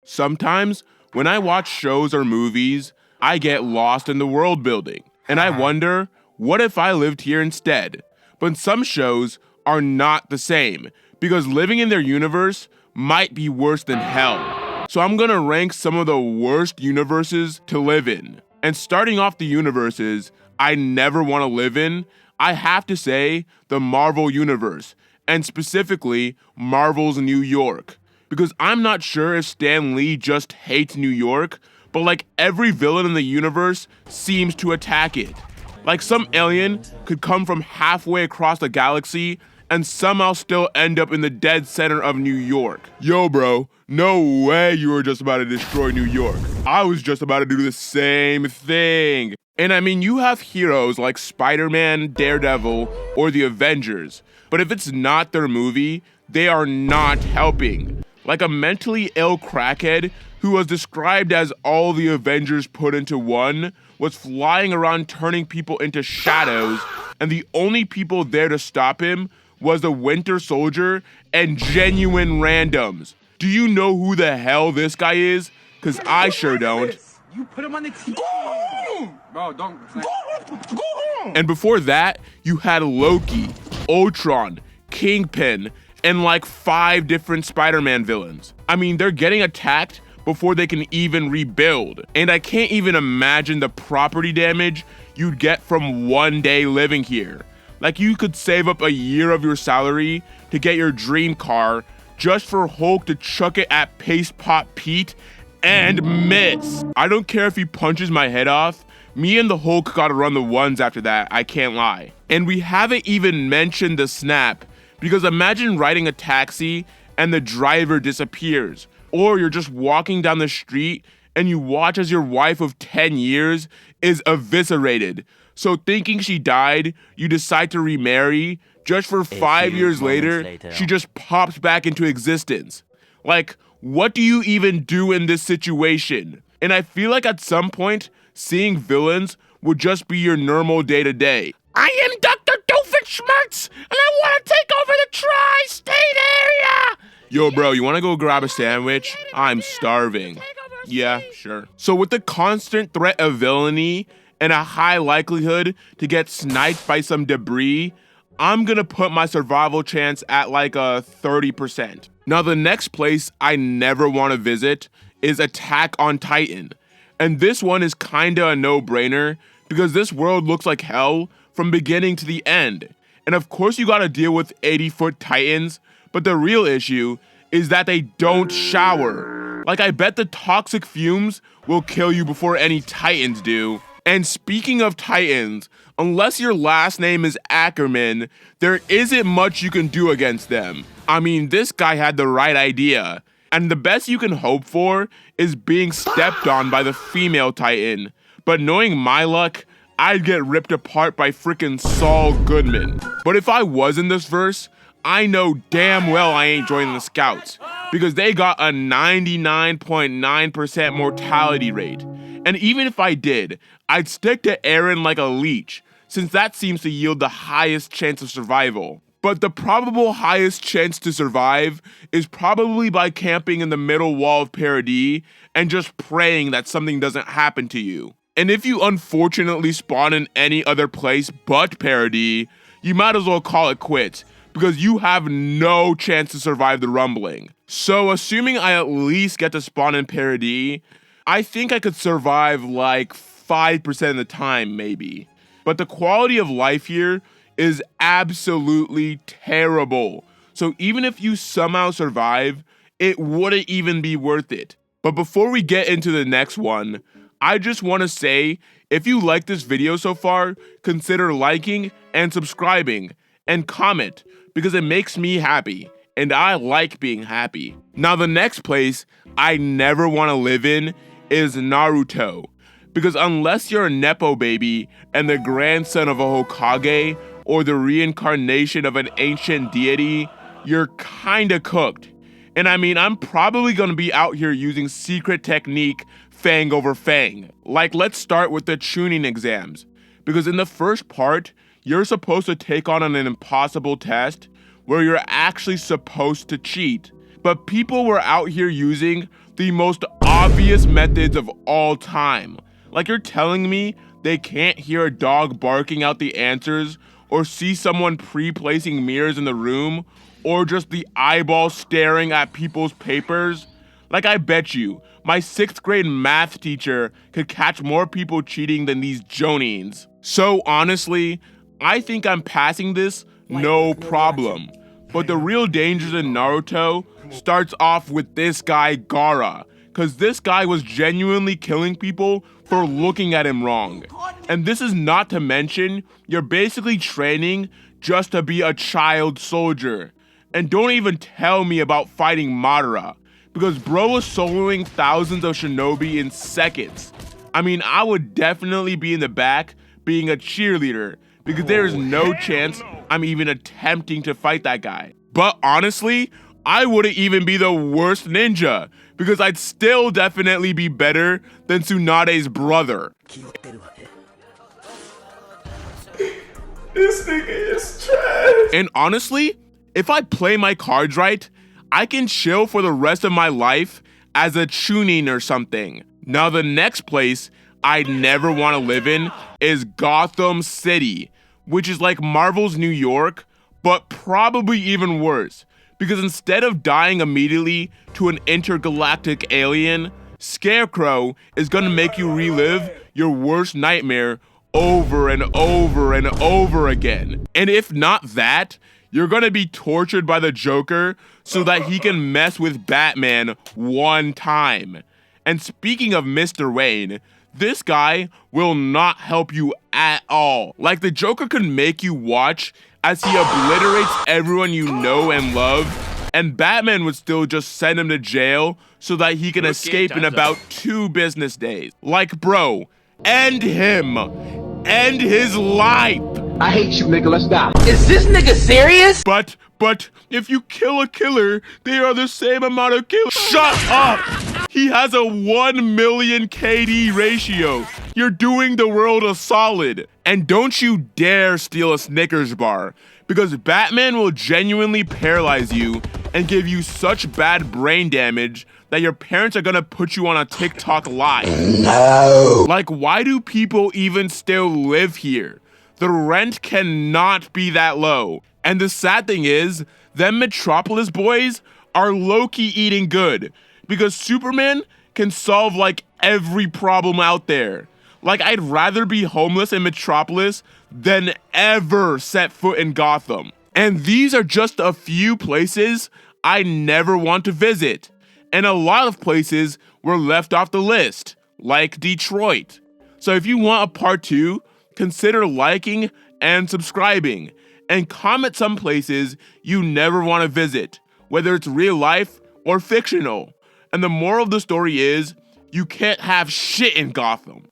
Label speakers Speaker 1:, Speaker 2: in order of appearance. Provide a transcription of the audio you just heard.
Speaker 1: Sometimes, when I watch shows or movies, I get lost in the world building, and I wonder, what if I lived here instead? But some shows are not the same, because living in their universe might be worse than hell. So I'm gonna rank some of the worst universes to live in. And starting off the universes I never want to live in, I have to say the Marvel Universe, and specifically Marvel's New York. Because I'm not sure if Stan Lee just hates New York, but like every villain in the universe seems to attack it. Like some alien could come from halfway across the galaxy and somehow still end up in the dead center of New York. Yo bro, no way you were just about to destroy New York. I was just about to do the same thing. And I mean, you have heroes like Spider-Man, Daredevil, or the Avengers, but if it's not their movie, they are not helping. Like a mentally ill crackhead who was described as all the Avengers put into one, was flying around turning people into shadows, and the only people there to stop him was the Winter Soldier and genuine randoms. Do you know who the hell this guy is? Cause I sure don't.
Speaker 2: You put him on the TV. Bro, don't.
Speaker 1: And before that, you had Loki, Ultron, Kingpin, and like 5 different Spider-Man villains. I mean, they're getting attacked before they can even rebuild. And I can't even imagine the property damage you'd get from one day living here. Like you could save up a year of your salary to get your dream car just for Hulk to chuck it at Paste Pot Pete and miss. I don't care if he punches my head off. Me and the Hulk gotta run the ones after that, I can't lie. And we haven't even mentioned the snap, because imagine riding a taxi and the driver disappears. Or you're just walking down the street and you watch as your wife of 10 years is eviscerated. So thinking she died, you decide to remarry. Just for 5 years later, she just pops back into existence. Like, what do you even do in this situation? And I feel like at some point, seeing villains would just be your normal day-to-day. I am Dr. Doofenshmirtz, and I want to take over the tri-state area! Yo, bro, you want to go grab a sandwich? I'm starving. Yeah, sure. So with the constant threat of villainy and a high likelihood to get sniped by some debris, I'm gonna put my survival chance at like a 30%. Now, the next place I never want to visit is Attack on Titan. And this one is kinda a no-brainer because this world looks like hell from beginning to the end. And of course you gotta deal with 80-foot titans, but the real issue is that they don't shower. Like I bet the toxic fumes will kill you before any titans do. And speaking of titans, unless your last name is Ackerman, there isn't much you can do against them. I mean, this guy had the right idea. And the best you can hope for is being stepped on by the female titan. But knowing my luck, I'd get ripped apart by frickin' Saul Goodman. But if I was in this verse, I know damn well I ain't joining the Scouts, because they got a 99.9% mortality rate. And even if I did, I'd stick to Aaron like a leech, since that seems to yield the highest chance of survival. But the probable highest chance to survive is probably by camping in the middle wall of Paradis and just praying that something doesn't happen to you. And if you unfortunately spawn in any other place but Paradis, you might as well call it quits, because you have no chance to survive the rumbling. So assuming I at least get to spawn in Paradis, I think I could survive like 5% of the time maybe. But the quality of life here is absolutely terrible. So even if you somehow survive, it wouldn't even be worth it. But before we get into the next one, I just want to say, if you like this video so far, consider liking and subscribing and comment, because it makes me happy and I like being happy. Now the next place I never want to live in is Naruto, because unless you're a Nepo baby and the grandson of a Hokage or the reincarnation of an ancient deity, you're kinda cooked. And I mean, I'm probably gonna be out here using secret technique fang over fang. Like, let's start with the tuning exams, because in the first part, you're supposed to take on an impossible test where you're actually supposed to cheat. But people were out here using the most obvious methods of all time. Like, you're telling me they can't hear a dog barking out the answers, or see someone pre-placing mirrors in the room, or just the eyeball staring at people's papers? Like, I bet you my 6th grade math teacher could catch more people cheating than these Jonines. So honestly, I think I'm passing this no problem. But the real dangers in Naruto starts off with this guy Gaara, cause this guy was genuinely killing people for looking at him wrong. And this is not to mention, you're basically training just to be a child soldier. And don't even tell me about fighting Madara, because bro was soloing thousands of shinobi in seconds. I mean, I would definitely be in the back being a cheerleader, because there is no chance I'm even attempting to fight that guy. But honestly, I wouldn't even be the worst ninja, because I'd still definitely be better than Tsunade's brother. This nigga is trash. And honestly, if I play my cards right, I can chill for the rest of my life as a chunin or something. Now, the next place I'd never want to live in is Gotham City, which is like Marvel's New York, but probably even worse. Because instead of dying immediately to an intergalactic alien, Scarecrow is gonna make you relive your worst nightmare over and over and over again. And if not that, you're gonna be tortured by the Joker so that he can mess with Batman one time. And speaking of Mr. Wayne, this guy will not help you at all. Like, the Joker could make you watch as he obliterates everyone you know and love, and Batman would still just send him to jail so that he can escape in about 2 business days. Like, bro, end him. End his life.
Speaker 3: I hate you, nigga. Let's die.
Speaker 4: Is this nigga serious?
Speaker 1: But if you kill a killer, they are the same amount of killers. Shut up! He has a 1 million KD ratio. You're doing the world a solid. And don't you dare steal a Snickers bar, because Batman will genuinely paralyze you and give you such bad brain damage that your parents are gonna put you on a TikTok live.
Speaker 3: No.
Speaker 1: Like, why do people even still live here? The rent cannot be that low. And the sad thing is, them Metropolis boys are low-key eating good, because Superman can solve like every problem out there. Like, I'd rather be homeless in Metropolis than ever set foot in Gotham. And these are just a few places I never want to visit. And a lot of places were left off the list, like Detroit. So if you want a part 2, consider liking and subscribing, and comment some places you never want to visit, whether it's real life or fictional. And the moral of the story is, you can't have shit in Gotham.